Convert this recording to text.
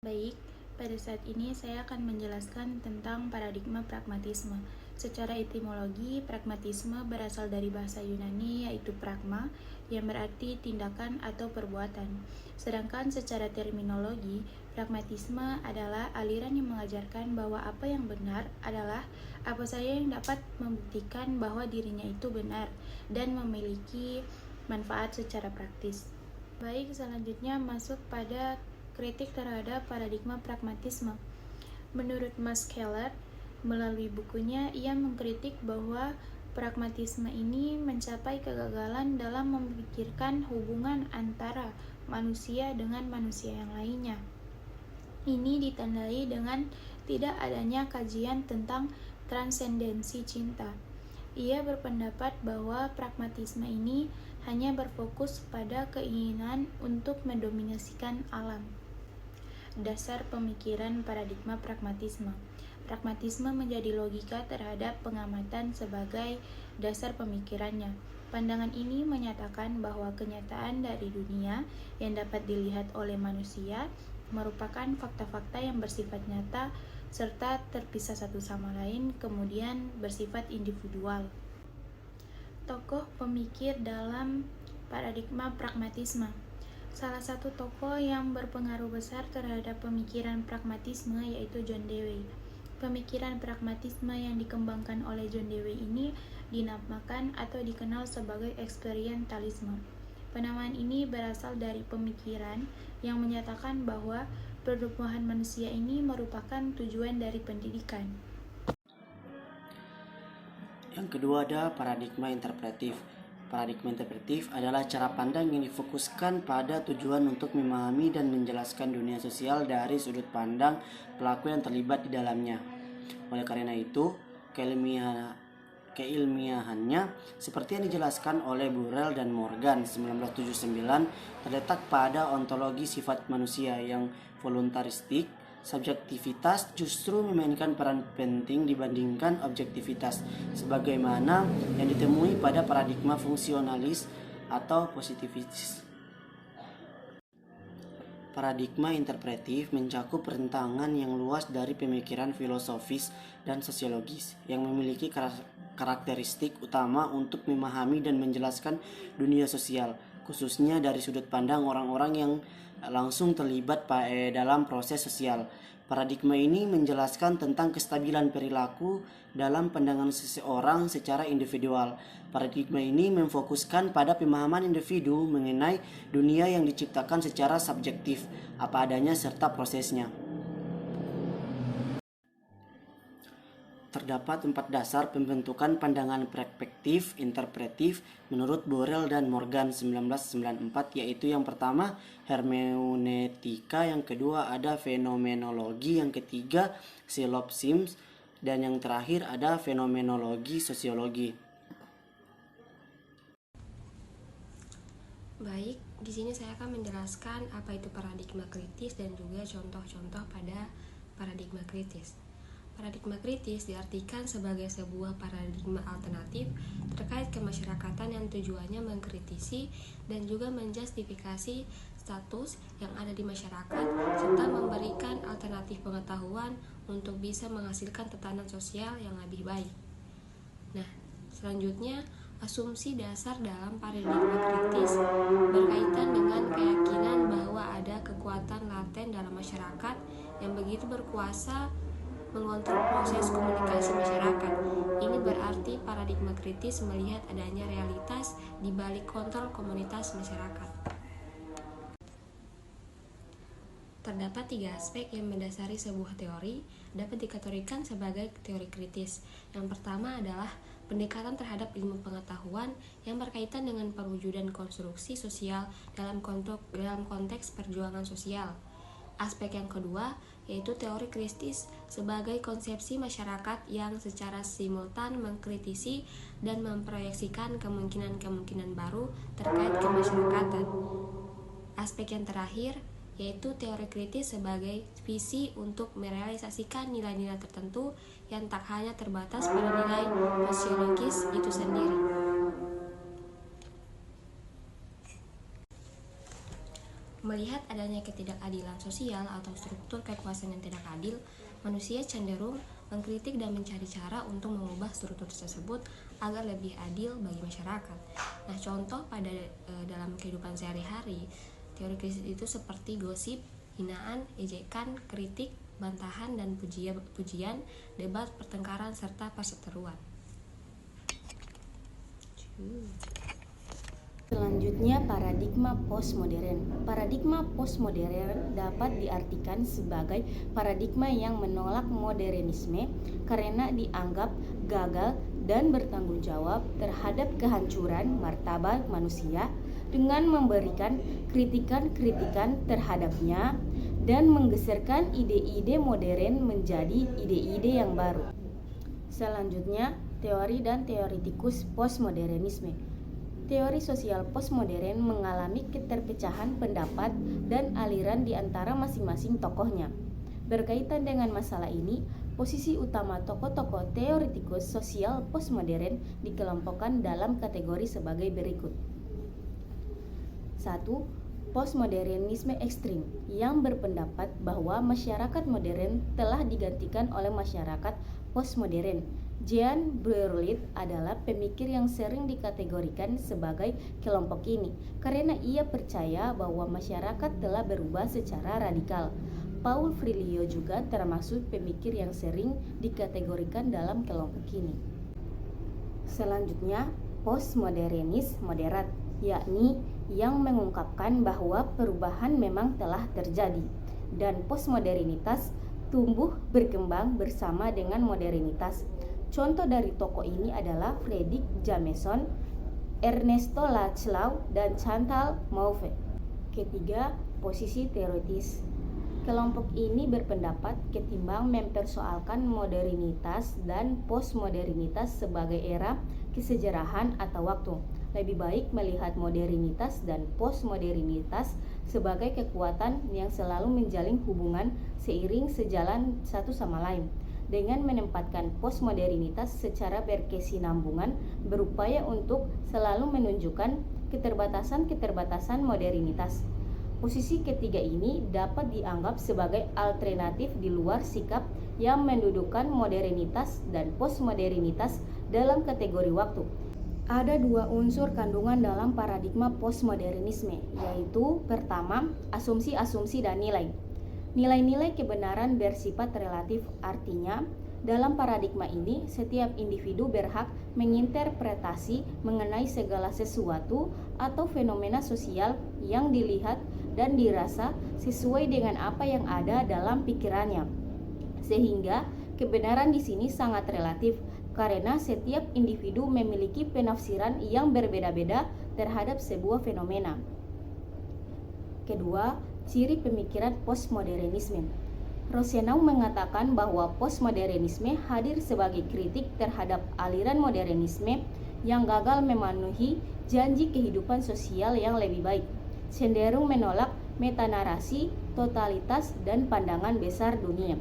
Baik, pada saat ini saya akan menjelaskan tentang paradigma pragmatisme. Secara etimologi, pragmatisme berasal dari bahasa Yunani yaitu pragma, yang berarti tindakan atau perbuatan. Sedangkan secara terminologi, pragmatisme adalah aliran yang mengajarkan bahwa apa yang benar adalah apa saja yang dapat membuktikan bahwa dirinya itu benar dan memiliki manfaat secara praktis. Baik, selanjutnya masuk pada kritik terhadap paradigma pragmatisme. Menurut Max Keller, melalui bukunya ia mengkritik bahwa pragmatisme ini mencapai kegagalan dalam memikirkan hubungan antara manusia dengan manusia yang lainnya. Ini ditandai dengan tidak adanya kajian tentang transendensi cinta. Ia berpendapat bahwa pragmatisme ini hanya berfokus pada keinginan untuk mendominasikan alam. Dasar pemikiran paradigma pragmatisme. Pragmatisme menjadi logika terhadap pengamatan sebagai dasar pemikirannya. Pandangan ini menyatakan bahwa kenyataan dari dunia yang dapat dilihat oleh manusia merupakan fakta-fakta yang bersifat nyata serta terpisah satu sama lain, kemudian bersifat individual. Tokoh pemikir dalam paradigma pragmatisme. Salah satu tokoh yang berpengaruh besar terhadap pemikiran pragmatisme yaitu John Dewey. Pemikiran pragmatisme yang dikembangkan oleh John Dewey ini dinamakan atau dikenal sebagai eksperientalisme. Penamaan ini berasal dari pemikiran yang menyatakan bahwa pertumbuhan manusia ini merupakan tujuan dari pendidikan. Yang kedua ada paradigma interpretif. Paradigma interpretif adalah cara pandang yang difokuskan pada tujuan untuk memahami dan menjelaskan dunia sosial dari sudut pandang pelaku yang terlibat di dalamnya. Oleh karena itu, keilmiahannya seperti yang dijelaskan oleh Burrell dan Morgan 1979 terletak pada ontologi sifat manusia yang voluntaristik. Subjektivitas justru memainkan peran penting dibandingkan objektivitas, sebagaimana yang ditemui pada paradigma fungsionalis atau positivis. Paradigma interpretif mencakup rentangan yang luas dari pemikiran filosofis dan sosiologis yang memiliki karakteristik utama untuk memahami dan menjelaskan dunia sosial, khususnya dari sudut pandang orang-orang yang langsung terlibat dalam proses sosial. Paradigma ini menjelaskan tentang kestabilan perilaku dalam pandangan seseorang secara individual. Paradigma ini memfokuskan pada pemahaman individu mengenai dunia yang diciptakan secara subjektif, apa adanya serta prosesnya. Terdapat 4 dasar pembentukan pandangan perspektif interpretif menurut Burrell dan Morgan 1994, yaitu yang pertama hermeneutika, yang kedua ada fenomenologi, yang ketiga silopsims, dan yang terakhir ada fenomenologi sosiologi. Baik, di sini saya akan menjelaskan apa itu paradigma kritis dan juga contoh-contoh pada paradigma kritis. Paradigma kritis diartikan sebagai sebuah paradigma alternatif terkait kemasyarakatan yang tujuannya mengkritisi dan juga menjustifikasi status yang ada di masyarakat serta memberikan alternatif pengetahuan untuk bisa menghasilkan tatanan sosial yang lebih baik. Nah, selanjutnya asumsi dasar dalam paradigma kritis berkaitan dengan keyakinan bahwa ada kekuatan laten dalam masyarakat yang begitu berkuasa mengontrol proses komunikasi masyarakat. Ini berarti paradigma kritis melihat adanya realitas di balik kontrol komunitas masyarakat. Terdapat 3 aspek yang mendasari sebuah teori dapat dikategorikan sebagai teori kritis. Yang pertama adalah pendekatan terhadap ilmu pengetahuan yang berkaitan dengan perwujudan konstruksi sosial dalam konteks perjuangan sosial. Aspek yang kedua yaitu teori kritis sebagai konsepsi masyarakat yang secara simultan mengkritisi dan memproyeksikan kemungkinan-kemungkinan baru terkait kemasyarakatan. Aspek yang terakhir yaitu teori kritis sebagai visi untuk merealisasikan nilai-nilai tertentu yang tak hanya terbatas pada nilai sosiologis itu sendiri. Melihat adanya ketidakadilan sosial atau struktur kekuasaan yang tidak adil, manusia cenderung mengkritik dan mencari cara untuk mengubah struktur tersebut agar lebih adil bagi masyarakat. Nah, contoh pada dalam kehidupan sehari-hari, teori kritis itu seperti gosip, hinaan, ejekan, kritik, bantahan, dan pujian, debat, pertengkaran, serta perseteruan. Selanjutnya, paradigma postmodern. Paradigma postmodern dapat diartikan sebagai paradigma yang menolak modernisme karena dianggap gagal dan bertanggung jawab terhadap kehancuran martabat manusia dengan memberikan kritikan-kritikan terhadapnya dan menggeserkan ide-ide modern menjadi ide-ide yang baru. Selanjutnya, teori dan teoretikus postmodernisme. Teori sosial postmodern mengalami keterpecahan pendapat dan aliran di antara masing-masing tokohnya. Berkaitan dengan masalah ini, posisi utama tokoh-tokoh teoretikus sosial postmodern dikelompokkan dalam kategori sebagai berikut. 1. Postmodernisme ekstrim yang berpendapat bahwa masyarakat modern telah digantikan oleh masyarakat postmodern. Jean Berlit adalah pemikir yang sering dikategorikan sebagai kelompok ini karena ia percaya bahwa masyarakat telah berubah secara radikal. Paul Virilio juga termasuk pemikir yang sering dikategorikan dalam kelompok ini. Selanjutnya, postmodernis moderat, yakni yang mengungkapkan bahwa perubahan memang telah terjadi dan postmodernitas tumbuh berkembang bersama dengan modernitas. Contoh dari tokoh ini adalah Friedrich Jameson, Ernesto Laclau, dan Chantal Mouffe. Ketiga, posisi teoritis. Kelompok ini berpendapat ketimbang mempersoalkan modernitas dan postmodernitas sebagai era kesejarahan atau waktu, lebih baik melihat modernitas dan postmodernitas sebagai kekuatan yang selalu menjalin hubungan seiring sejalan satu sama lain. Dengan menempatkan postmodernitas secara berkesinambungan, berupaya untuk selalu menunjukkan keterbatasan-keterbatasan modernitas. Posisi ketiga ini dapat dianggap sebagai alternatif di luar sikap yang mendudukkan modernitas dan postmodernitas dalam kategori waktu. Ada dua unsur kandungan dalam paradigma postmodernisme, yaitu pertama, asumsi-asumsi dan nilai. Nilai-nilai kebenaran bersifat relatif, artinya dalam paradigma ini setiap individu berhak menginterpretasi mengenai segala sesuatu atau fenomena sosial yang dilihat dan dirasa sesuai dengan apa yang ada dalam pikirannya. Sehingga kebenaran di sini sangat relatif karena setiap individu memiliki penafsiran yang berbeda-beda terhadap sebuah fenomena. Kedua, ciri pemikiran postmodernisme. Rosenau mengatakan bahwa postmodernisme hadir sebagai kritik terhadap aliran modernisme yang gagal memenuhi janji kehidupan sosial yang lebih baik, cenderung menolak metanarasi, totalitas, dan pandangan besar dunia.